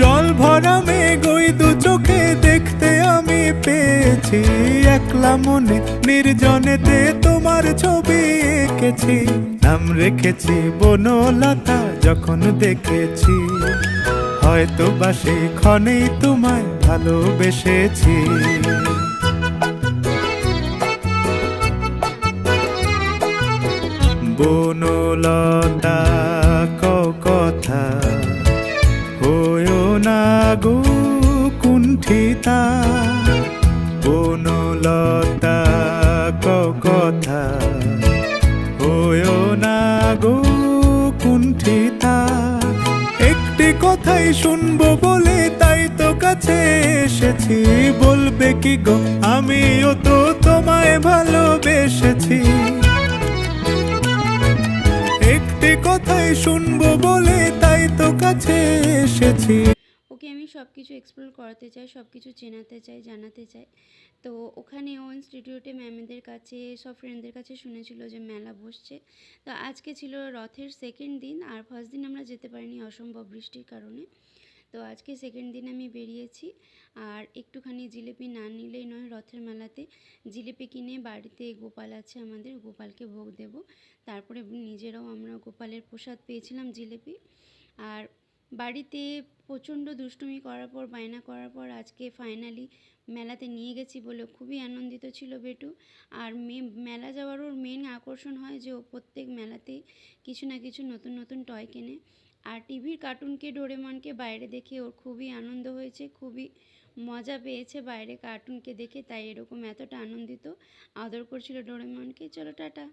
জল ভরা মেঘ ওই দু চোখে দেখতে আমি পেয়েছি, একলা মনে নির্জনেতে তোমার ছবি এঁকেছি। নাম রেখেছি বনলতা যখন দেখেছি, হয়তো বা সেই ক্ষণেই তোমায় ভালোবেসেছি। বনলতা কথা হয়ো না গো কুণ্ঠিতা, বনলতা কথা হয়ো না গো কুণ্ঠিতা। একটি কথাই শুনবো বলে তাই তো কাছে এসেছি, বলবে কি গো আমিও তো তোমায় ভালোবেসেছি। একটি কথাই শুনবো বলে তাই তো কাছে এসেছি। ওকে আমি সব কিছু এক্সপ্লোর করাতে চাই, সব কিছু চেনাতে চাই, জানাতে চাই। তো ওখানে ও ইনস্টিটিউটে ম্যামেদের কাছে, সব ফ্রেন্ডদের কাছে শুনেছিল যে মেলা বসছে। তো আজকে ছিল রথের সেকেন্ড দিন, আর ফার্স্ট দিন আমরা যেতে পারিনি অসম্ভব বৃষ্টির কারণে। তো আজকে সেকেন্ড দিন আমি বেরিয়েছি, আর একটুখানি জিলিপি না নিলেই নয়। রথের মেলাতে জিলিপি কিনে বাড়িতে গোপাল আছে আমাদের, গোপালকে ভোগ দেব। তারপরে নিজেরাও আমরা গোপালের প্রসাদ পেয়েছিলাম জিলিপি। আর বাড়িতে প্রচণ্ড দুষ্টুমি করার পর, বায়না করার পর আজকে ফাইনালি মেলাতে নিয়ে গেছি বলে খুবই আনন্দিত ছিল বেটু। আর মেলা যাওয়ার ওর মেন আকর্ষণ হয় যে ও প্রত্যেক মেলাতেই কিছু না কিছু নতুন নতুন টয় কেনে। আর টিভির কার্টুনকে, ডোরেমনকে বাইরে দেখে ওর খুবই আনন্দ হয়েছে, খুবই মজা পেয়েছে বাইরে কার্টুনকে দেখে, তাই এরকম এতটা আনন্দিত আদর করছিল ডোরেমনকে। চলো টাটা।